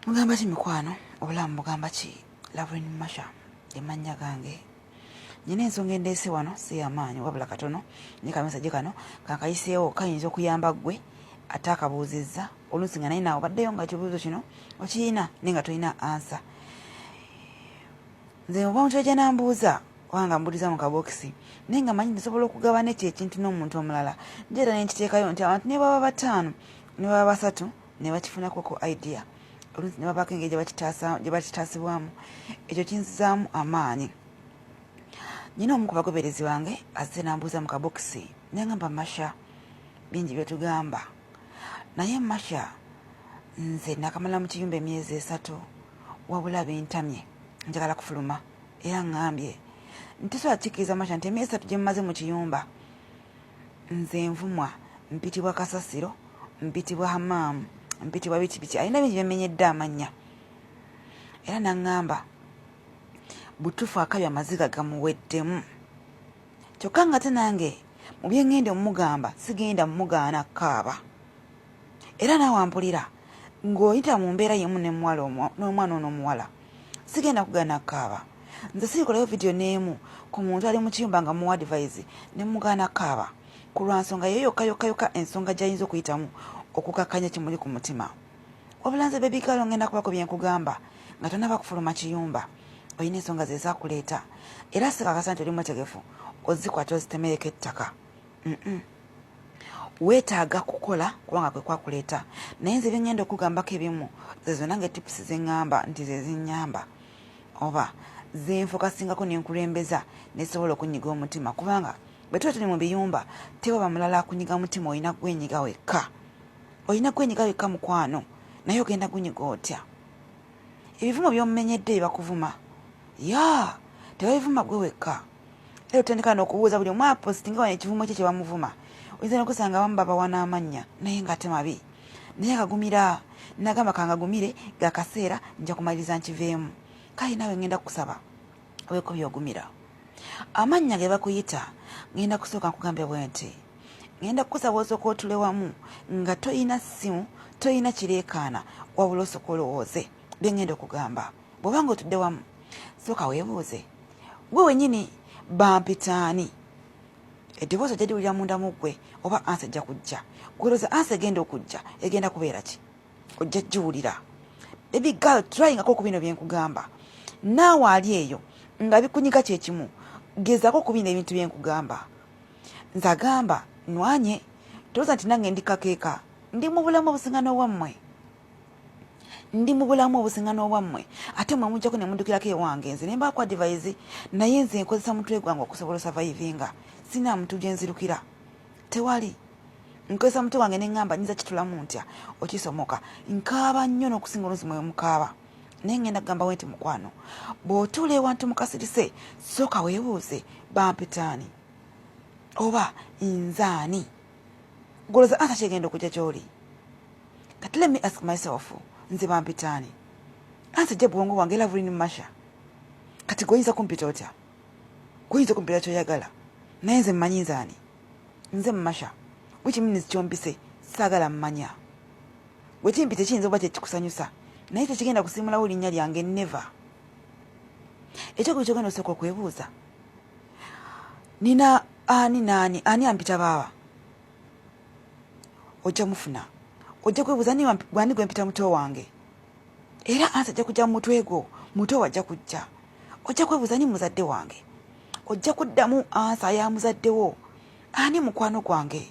Mugamba ki mikwano obulamu mugamba ki Lovelyn Masha emanya gange nyine ensonga endeese wano si yamaanyi wabula katono ne kamesajje kano kankayiseewo kayinza okuyamba gwe ate akabuuzizza oluusi nga naye naawe baddeyo nga kibuuzo kino okiyina naye nga tolina ansa nze oba omuntu ejja nambuuza wanga mbuuliza mu kabokisi naye nga manyi nsobola okugabana ekyo ekintu n'omuntu omulala njeera ne nkiteekayo nti abantu ne baba bataano ne baba basatu ne bakifunako ku idea oluusi ne babaako engeri gye bakitaasibwamu ekyo kinzizaamu amaanyi nyina omu ku bagoberezi bange azze nambuuza mu kabokisi nengamba Masha bingi byetugamba naye Masha nze nakamala mu kiyumba emyezi 3 wabula bintamye njagala kufuluma era ngambye ntisobola kikiriza Masha nti emyezi 3 gye mmaze mu kiyumba nze nvumwa mpitibwa kasasiro mpitibwa hamaamu mpitibwa biki alina bingi byemenyedde amanya era nangamba butufu akabya amaziga gamuweddemu kyokka nga tenange mu byengende omugamba sigenda mumugaana kaaba era naawe ampulira ng'oyita mu mbeera yemu n'omwana ono omuwala sigenda kugaana kaaba nze siikolayo vidiyo n'emu ku muntu ali mu kiyumba nga muwa advise ne mugaana kaaba ku lwa nsonga yeyo yokka ensonga gy'ayinza okuyitamu okukakkanya kimuli ku mutima wabula nze bebikalo ngenda kubako byenkugamba nga tonaba kufuluma kiyumba olina ensonga ze zakuleeta era sikakasa nti oli mwetegefu ozikwata ozitemereko ettaka weetaaga kukola kubanga kwe kwakuleeta naye nze byengenda okugambako ebimu ze zonna nga tipusi zeŋŋamba nti ze zinnyamba oba zenfokasingako nenkulembeza nesobola okunyiga omutima kubanga bwe tuba tuli mu biyumba tewaba mulala akunyiga mutima olina gwenyiga wekka mukwano naye ogenda gunyiga otya ebivumo byomumenyedde ebakuvuma ya tebabivuma gwe wekka era otandika n'okubuuza buli omu apositinga wana ekivumo kye kyebamuvuma oyinza n'okusanga abamu babawa n'amannya naye nga ate mabi naye agagumira nagamba kangagumire gakaseera nja kumaliriza nkiveemu kale naawe ngenda kukusaba obeeko byogumira amannya ge bakuyita ngenda kusooka nkugambye bwe nti ngenda kukusaba osooka otule wamu nga toyina ssimu toyina kireekaana wabula osooka olowooze byengenda okugamba bw'obanga otudde wamu sooka weebuuze gwe wennyini bampitaani eddoboozi ojja liwulira munda mu ggwe oba ansi ejja kujja gwelooza ansi egenda okujja egenda kubeera ki ojja giwulira baby girl tryingako ku bino byenkugamba naawe ali eyo nga bikunyiga kyekimu gezaako ku bino ebintu byenkugamba nze agamba nwanye tolooza nti nange ndi kakeeka ndi mu bulamu obusiŋŋano obwammwe ate mwe mujjako ne muddukirako ewange nze ne mbaako advise naye nze nkozesa mutwe gwange okusobola survivinga sina muntu gye nzirukira tewali nkozesa mutwe gwange ne ŋŋamba nyiza kitulamu ntya okisomoka nkaaba nnyo n'okusinga oluusi mwe mukaaba naye ngenda kugamba nti mukwano bw'otuula ewantu mukasirise sooka weebuuze bampitaani oba nzaani golooza ansa kyegenda okujja gy'oli kati let me ask myself nze bampitaani ansa ejja bwongo wange Lovelyn Masha kati goyinza kumpita otya goyinza kumpita kyoyagala naye nze mmanyi nzaani nze Masha wikiminizi kyompise saagala mmanya bwe kimpite kiyinza oba kyekikusanyusa naye tekigenda kusiimulawo linnya lyange neva ekyokuli kyogenda osooka okwebuuza nina ani ampita baawa ojja mufuna ojja kwebuuza gwani gwempita muto wange era ansi ajja kujja mu mutwe gwo muto wajja kujja ojja kwebuuza ni muzadde wange ojja kuddamu ansa ya muzaddewo ani mukwano gwange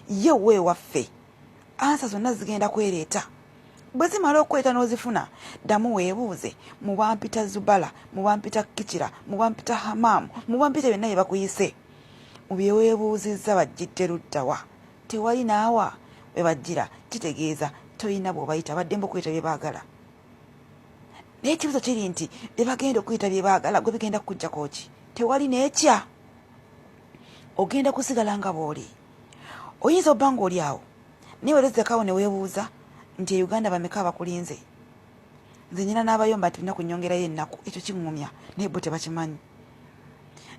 ye weewaffe ansa zonna zigenda kwereeta bwe zimala okweta n'ozifuna ddamu weebuuze mu bampita Zubala mu bampita Kicira mu bampita Hamaamu mu bampita byonna bye bakuyise mu byeweebuuzizza bajjidde luddawa tewali naawa bwe bajjira kitegeeza toyina bw'obayita baddembe okuyita bye baagala naye ekibuzo kiri nti bye bagenda okuyita bye baagala gwe bigenda kukuggyako ki tewali neekya ogenda kusigala nga bw'oli oyinza obba ng'oli awo naye welezekaawo ne weebuuza nti e Uganda bameka abakulinze nze nyina n'abayomba nti bina kunyongerayo ennaku ekyo kiŋŋumya naye bo tebakimanyi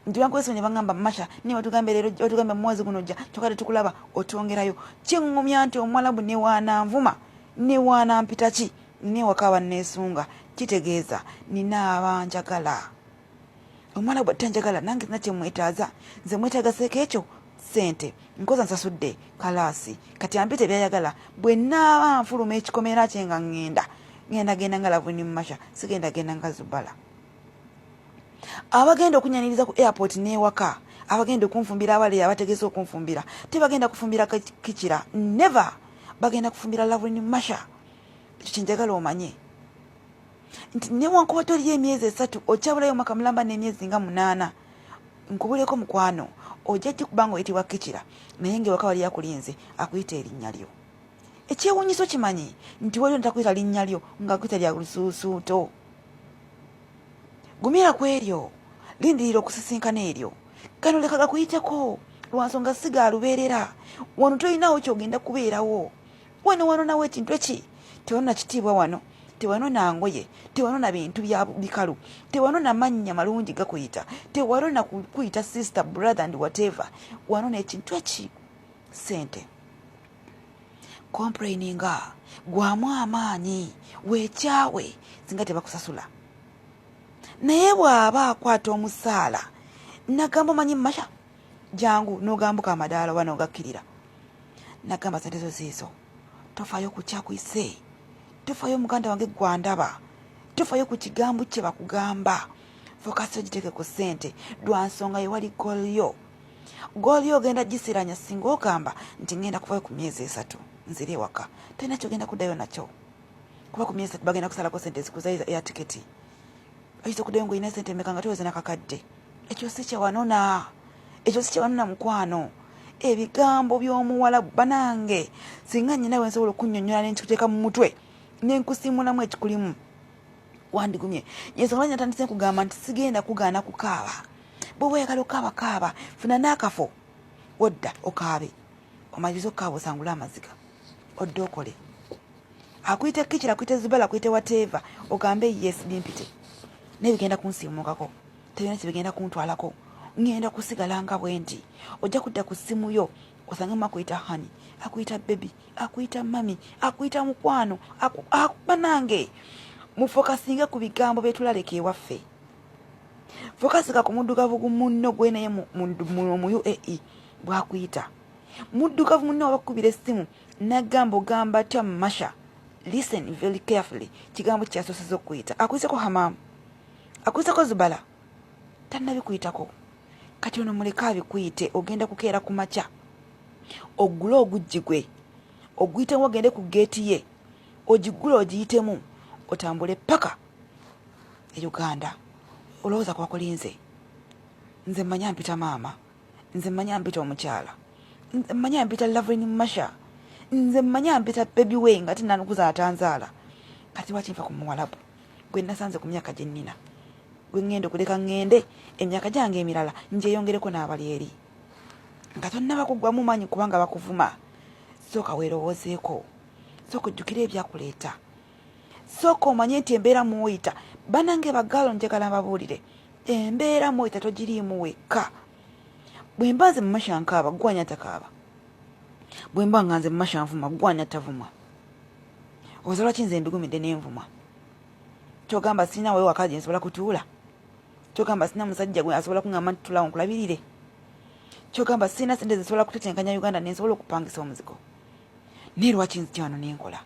nti bankwesi ne baŋŋamba Masha naye watugambe leero watugambe mu mwezi guno ojja kyokka tetukulaba otwongerayo kiŋŋumya nti Omwalabu ne waananvuma ne waanampita ki ne wakawa nesunga kitegeeza nina abanjagala. Omwana bwe tanjagala nange nakye mwetaaza nze mwetaaga sekeekyo sente nkoza nsasudde kalaasi kati ampite byayagala bwe naaba nfuluma ekikomera kye nga ngenda genda nga Lovelyn Masha sigenda genda nga Zubala. Abagenda okunyaniriza ku airport n'ewaka abagenda okunfumbira abali abategeeza okunfumbira tebagenda kufumbira kikira never bagenda kufumbira Lovelyn Masha. Ekyo kyenjagala omanye nti newankubadde oliyo emyezi 3 okyabulayo omwaka mulamba n'emyezi nga 8 nkubuleko mukwano ojja kubanga oyitibwa kikira naye ngewaka wali akulinze akuyita erinnya lyo. Ekyewunyiso kimanyi nti waliwo ntakuyita linnya lyo nga akuyita lya lusuusuuto. Gumira ku eryo lindirira okusisinkana eryo kano leka gakuyiteko lwansonga siga lubeerera wano tolinawo kyogenda kubeerawo wano nawe ekintu eki tewano na kitiibwa wano tewano na ngoye tewano na bintu bya bikalu tewano na mannya malungi gakuyita tewano na kuyita sister brother and whatever wano n'ekintu eki sente. Complaininga gwamu amaanyi weekyawe singa tebakusasula naye bw'aba akwata omusaala nagamba manyi Masha jangu n'ogambuka amadaala wano ogakkirira nagamba sente zo ziizo tofaayo ku kyakuyise tofaayo muganda wange gwandaba tofaayo ku kigambo kye bakugamba fokasi ogiteeke ku ssente lwansonga yewali golyo ogenda gisiranya singa ogamba nti ngenda kuvaayo ku myezi 3 nzire ewaka talina kyogenda kuddayo nakyo kuba ku myezi 3 bagenda kusalako sente zikuzayiza eya tiketi oyinza okuddayo ng'olina sente meka nga teweze nakakadde. Ekyo si kyewanona mukwano ebigambo by'omuwala banange singa nnyinawe nsobola okunnyonnyola nenkikuteeka mu mutwe nenkusimulamu ekikulimu wandigumye yensonga lwaki natandise nkugamba nti sigenda kugaana kukaaba bwe oyagala okaaba funa n'akafo odda okaabe omaliriza okukaaba osangula amaziga odda okole akuyite kikira akuyite Zubala akuyite whatever ogambe yes bimpite nebigenda kunsiimukako tebina kibigenda kuntwalako ngenda kusigala nga bwendi ojja kudda ku ssimu yo osange makuyita hani akuyita baby akuyita mami akuyita mukwano banange mufokasinga ku bigambo byetulaleka ewaffe fokasika ku muddugavu munno gwe naye mu UAE bwakuyita muddugavu munno abakubira essimu nagamba ogamba tya Masha listen very carefully kigambo kyasoseza okuyita akuyiseko hamamu akuyiseko Zubala tannabikuyitako kati ono muleka abikuyite ogenda kukeera ku makya ogule ogujjigwe oguyitemu ogende ku geeti ye ogigule ogiyitemu otambule paka e Uganda olowooza kwakulinze nze manya mpita maama nze manya mpita omukyala nze manya mpita Lovelyn Masha nze manya mpita baby we nga tinnanukuza atanzaala kati wakinfa ku muwalabu gwe nasanze ku myaka gye nnina gwe ngenda okuleka ngende emyaka gyange emirala ngyeyongereko n'abali eri nga tonnaba kuggwamu maanyi kubanga bakuvuma sooka weerowoozeeko sooka ojjukire ebyakuleeta sooka omanye nti embeera muwoyita banange bagaalo njagala mbabuulire embeera muwoyita togiriimu wekka bwe mba nze mu Masha nkaaba gwanya takaaba bwe mba nga nze mu Masha nvuma gwanya tavumwa oza lwaki nze ndugumidde n'envuma kyogamba sirina wewe wakaji nsobola kutuula kyogamba sirina musajja gwe asobola kuŋŋamba nti tulawo nkulabirire kyogamba sirina sente zisobola kutetenkanya Uganda nensobola okupangisa omuzigo naye lwaki nzija wano nenkola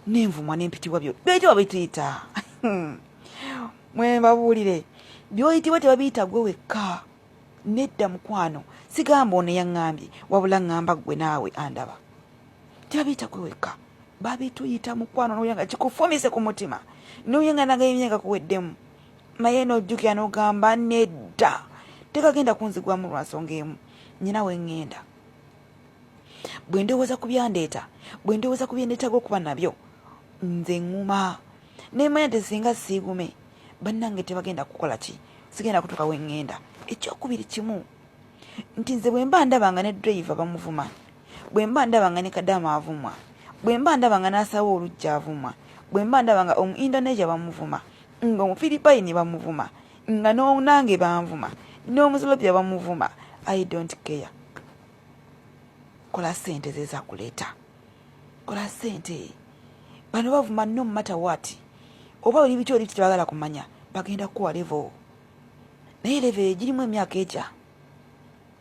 nenvumwa n'empitibwa by'oyitibwa bituyita mwe mbabuulire by'oyitibwa tebabiyita gwe wekka nedda mukwano sigamba ono yaŋŋambye wabula ŋŋamba ggwe naawe andaba tebabiyita gwe wekka babituyita mukwano n'oyanga kikufumise ku mutima n'oyanga nagayimyenga kuweddemu naye n'ojjukira n'ogamba nedda tekagenda kunzigwamu lwansonga emu nyina weŋŋenda bwe ndowooza ku byandeeta bwe ndowooza ku byendeetaaga okuba nabyo nze ŋŋuma nemanya nti singa siigume bannange tebagenda kukola ki sigenda kutuuka weŋŋenda ekyokubiri kimu nti nze bwe mba ndabanga ne driver bamuvuma bwe mba ndabanga ne Kadaama avumwa bwe mba ndabanga n'asawo olujja avumwa bwe mba ndabanga omu Indonesia bamuvuma nga omufiripayini bamuvuma nga n'onange banvuma n'omuzolopya bamuvuma I don't care kola sente zezakuleeta kola sente bano bavuma no matter what oba oli bityo oli kitwagala kumanya bagenda kuwa level naye level girimu emyaka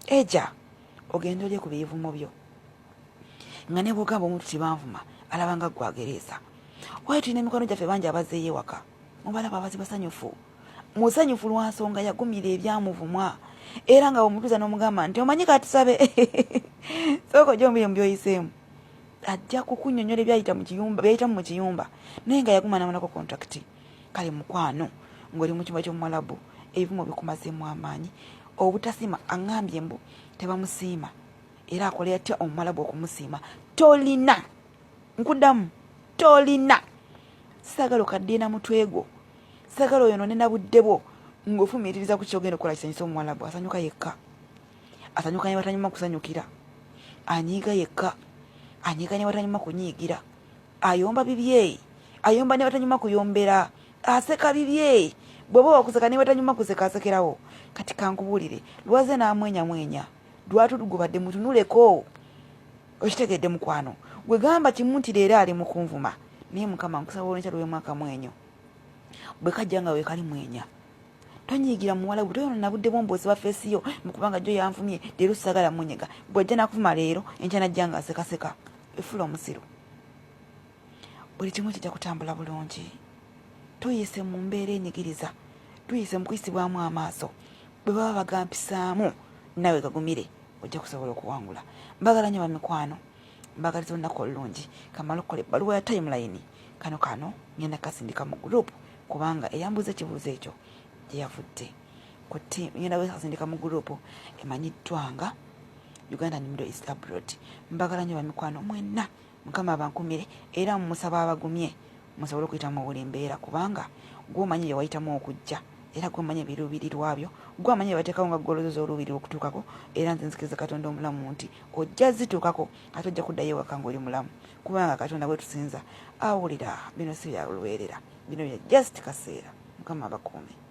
eja ogenda olye ku bivumo byo nga ne bwogamba omuntu tibanvuma alabanga gwagereza waye tulina emikono gyaffe bangi abazeeyo waka mubalaba abazi basanyufu musanyufu lwa nsonga yagumira ebyamuvumwa era nga omutuuza n'omugamba nti omanyi katusabe sooko gyombi mbyoyiseemu ajja kukunnyonnyola byayita mu kiyumba naye nga yaguma namunako contract kale mukwano ng'oli mu kyumba ky'omumalabu ebivumo bikumazeemu amaanyi obutasiima aŋŋambye mbu tebamusiima era akola yatya omumalabu okumusiima tolina nkuddamu tolina sagala okaddeena mutwe gwo sagala oyo nonena budde bwo ng'ofumiitiriza ku kyogenda okukola kisanyisa omumalabu asanyuka yekka asanyuka ne batanyuma kusanyukira anyiiga yekka anyiiga ne batanyuma kunyiigira ayomba bibye ayomba ne batanyuma kuyombera aseka bibye bw'oba wakuseka ne batanyuma kuseka asekerawo kati kankubuulire lwaze n'amwenya lwatulugubadde mutunuleko okitegedde mukwano gwe gamba kimu nti leero ali mu kunvuma naye mukama nkusaba olw'enkya lw'emwaka mwenyo bwe kajja nga weekali mwenya tonyiigira muwalabu toyonona budde bwombozi ba feesiyo mukubanga jjo yanvumye leero sagala munyega bw'ajja nakuvuma leero enkya najja nga asekaseka efula omusiru buli kimu kijja kutambula bulungi tuyise mu mbeera enyigiriza tuyise mu kuyisibwamu amaaso bwe baba bagampisaamu nawe gagumire ojja kusobola okuwangula mbagala nnyo bamikwano mbagaliza olunaku olulungi kamala okukola ebbaluwa ya timeline kano ngenda kasindika mu gurupu kubanga eyambuza ekibuuzo ekyo gye yavudde ngenda kasindika mu gurupu emanyiddwa nga Uganda Middle East Abroad. Mbagala nnyo bamikwano mwenna mukama abankumire era mumusaba abagumye musobole okuyitamu buli mbeera kubanga gw'omanyi bye wayitamu okujja era gw'omanyi ebiruubirirwa byo gw'amanyi bateekawo nga ggolozoza oluubiri okutuukako era nze nzikiriza Katonda omulamu nti ojja zituukako ate ojja kuddayo ewaka ng'oli mulamu kubanga Katonda bwe tusinza awulira bino si bya lubeerera bino bya just kaseera mukama abakuume.